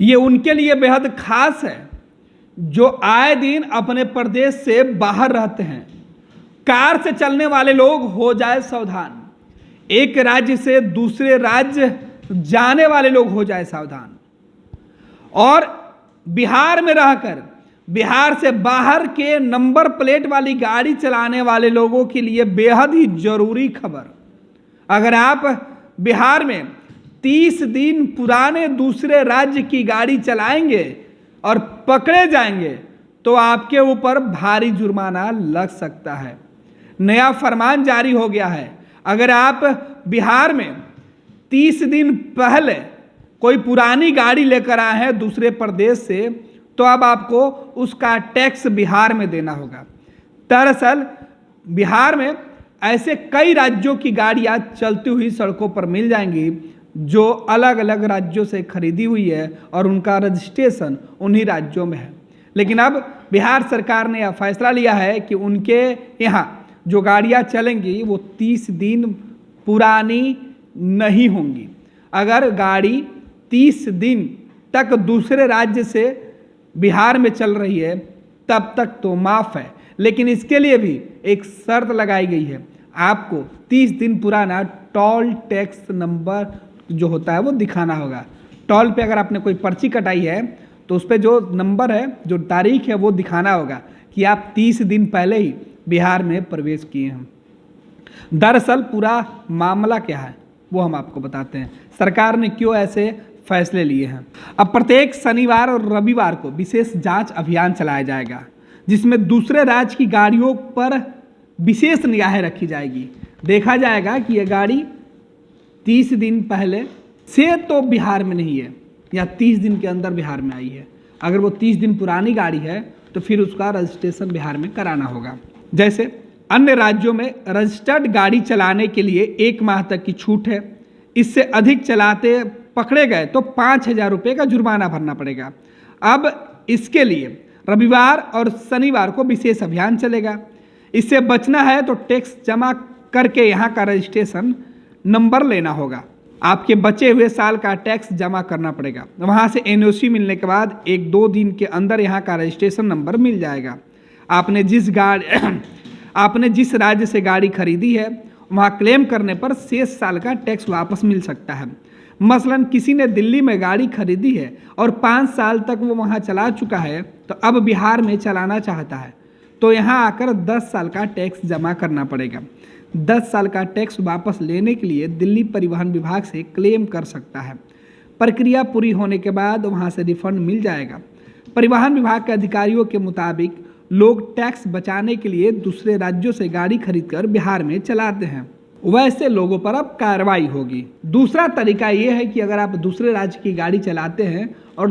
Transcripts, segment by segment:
ये उनके लिए बेहद खास है जो आए दिन अपने प्रदेश से बाहर रहते हैं। कार से चलने वाले लोग हो जाए सावधान, एक राज्य से दूसरे राज्य जाने वाले लोग हो जाए सावधान। और बिहार में रहकर बिहार से बाहर के नंबर प्लेट वाली गाड़ी चलाने वाले लोगों के लिए बेहद ही जरूरी खबर। अगर आप बिहार में 30 दिन पुराने दूसरे राज्य की गाड़ी चलाएंगे और पकड़े जाएंगे तो आपके ऊपर भारी जुर्माना लग सकता है। नया फरमान जारी हो गया है। अगर आप बिहार में 30 दिन पहले कोई पुरानी गाड़ी लेकर आए हैं दूसरे प्रदेश से, तो अब आपको उसका टैक्स बिहार में देना होगा। दरअसल बिहार में ऐसे कई राज्यों की गाड़ियां चलती हुई सड़कों पर मिल जाएंगी जो अलग अलग राज्यों से खरीदी हुई है और उनका रजिस्ट्रेशन उन्हीं राज्यों में है। लेकिन अब बिहार सरकार ने यह फैसला लिया है कि उनके यहाँ जो गाड़ियाँ चलेंगी वो 30 दिन पुरानी नहीं होंगी। अगर गाड़ी 30 दिन तक दूसरे राज्य से बिहार में चल रही है तब तक तो माफ़ है, लेकिन इसके लिए भी एक शर्त लगाई गई है। आपको 30 दिन पुराना टोल टैक्स नंबर जो होता है वो दिखाना होगा। टोल पे अगर आपने कोई पर्ची कटाई है तो उस पर जो नंबर है, जो तारीख है, वो दिखाना होगा कि आप 30 दिन पहले ही बिहार में प्रवेश किए हैं। दरअसल पूरा मामला क्या है वो हम आपको बताते हैं। सरकार ने क्यों ऐसे फैसले लिए हैं। अब प्रत्येक शनिवार और रविवार को विशेष जांच अभियान चलाया जाएगा जिसमें दूसरे राज्य की गाड़ियों पर विशेष निगाहें रखी जाएगी। देखा जाएगा कि यह गाड़ी 30 दिन पहले से तो बिहार में नहीं है या 30 दिन के अंदर बिहार में आई है। अगर वो 30 दिन पुरानी गाड़ी है तो फिर उसका रजिस्ट्रेशन बिहार में कराना होगा। जैसे अन्य राज्यों में रजिस्टर्ड गाड़ी चलाने के लिए 1 माह तक की छूट है। इससे अधिक चलाते पकड़े गए तो 5,000 रुपये का जुर्माना भरना पड़ेगा। अब इसके लिए रविवार और शनिवार को विशेष अभियान चलेगा। इससे बचना है तो टैक्स जमा करके यहाँ का रजिस्ट्रेशन नंबर लेना होगा। आपके बचे हुए साल का टैक्स जमा करना पड़ेगा। वहाँ से एनओसी मिलने के बाद 1-2 दिन के अंदर यहाँ का रजिस्ट्रेशन नंबर मिल जाएगा। आपने जिस राज्य से गाड़ी खरीदी है वहाँ क्लेम करने पर शेष साल का टैक्स वापस मिल सकता है। मसलन किसी ने दिल्ली में गाड़ी खरीदी है और 5 साल तक वो वहाँ चला चुका है तो अब बिहार में चलाना चाहता है तो यहाँ आकर 10 साल का टैक्स जमा करना पड़ेगा। 10 साल का टैक्स वापस लेने के लिए दिल्ली परिवहन विभाग से क्लेम कर सकता है। प्रक्रिया पूरी होने के बाद वहाँ से रिफंड मिल जाएगा। परिवहन विभाग के अधिकारियों के मुताबिक लोग टैक्स बचाने के लिए दूसरे राज्यों से गाड़ी खरीदकर बिहार में चलाते हैं, वैसे लोगों पर अब कार्रवाई होगी। दूसरा तरीका ये है कि अगर आप दूसरे राज्य की गाड़ी चलाते हैं और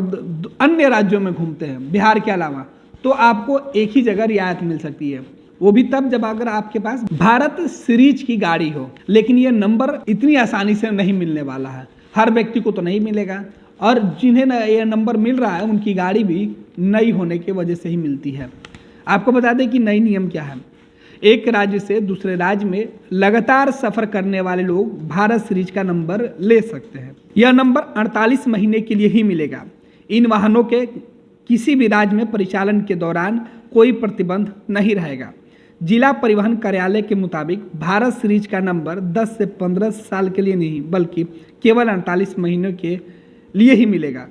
अन्य राज्यों में घूमते हैं बिहार के अलावा, तो आपको एक ही जगह रियायत मिल सकती है। वो भी तब जब अगर आपके पास भारत सीरीज की गाड़ी हो। लेकिन ये नंबर इतनी आसानी से नहीं मिलने वाला है, हर व्यक्ति को तो नहीं मिलेगा। और जिन्हें ये नंबर मिल रहा है उनकी गाड़ी भी नई होने की वजह से ही मिलती है। आपको बता दें कि नई नियम क्या है। एक राज्य से दूसरे राज्य में लगातार सफर करने वाले लोग भारत सीरीज का नंबर ले सकते हैं। यह नंबर 48 महीने के लिए ही मिलेगा। इन वाहनों के किसी भी राज्य में परिचालन के दौरान कोई प्रतिबंध नहीं रहेगा। जिला परिवहन कार्यालय के मुताबिक भारत सीरीज का नंबर 10 से 15 साल के लिए नहीं बल्कि केवल 48 महीनों के लिए ही मिलेगा।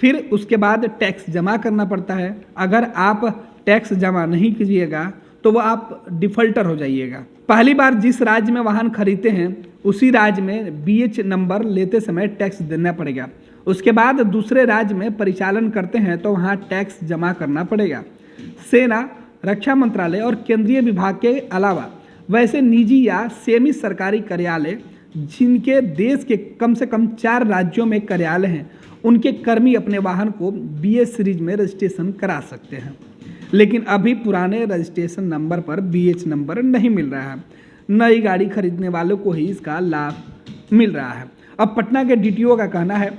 फिर उसके बाद टैक्स जमा करना पड़ता है। अगर आप टैक्स जमा नहीं कीजिएगा तो वह आप डिफॉल्टर हो जाइएगा। पहली बार जिस राज्य में वाहन खरीदते हैं उसी राज्य में BH नंबर लेते समय टैक्स देना पड़ेगा। उसके बाद दूसरे राज्य में परिचालन करते हैं तो वहाँ टैक्स जमा करना पड़ेगा। सेना, रक्षा मंत्रालय और केंद्रीय विभाग के अलावा वैसे निजी या सेमी सरकारी कार्यालय जिनके देश के कम से कम 4 राज्यों में कार्यालय हैं, उनके कर्मी अपने वाहन को BH सीरीज में रजिस्ट्रेशन करा सकते हैं। लेकिन अभी पुराने रजिस्ट्रेशन नंबर पर BH नंबर नहीं मिल रहा है। नई गाड़ी खरीदने वालों को ही इसका लाभ मिल रहा है। अब पटना के DTO का कहना है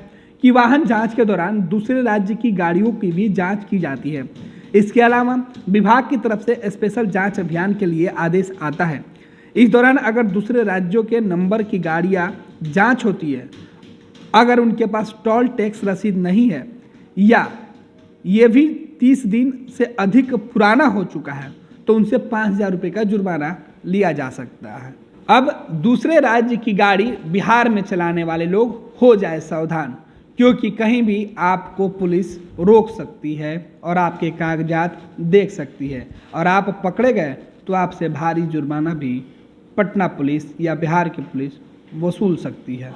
कि वाहन जांच के दौरान दूसरे राज्य की गाड़ियों की भी जांच की जाती है। इसके अलावा विभाग की तरफ से स्पेशल जांच अभियान के लिए आदेश आता है। इस दौरान अगर दूसरे राज्यों के नंबर की गाड़ियां जांच होती है, अगर उनके पास टोल टैक्स रसीद नहीं है या ये भी 30 दिन से अधिक पुराना हो चुका है तो उनसे 5,000 रुपये का जुर्माना लिया जा सकता है। अब दूसरे राज्य की गाड़ी बिहार में चलाने वाले लोग हो जाए सावधान, क्योंकि कहीं भी आपको पुलिस रोक सकती है और आपके कागजात देख सकती है, और आप पकड़े गए तो आपसे भारी जुर्माना भी पटना पुलिस या बिहार की पुलिस वसूल सकती है।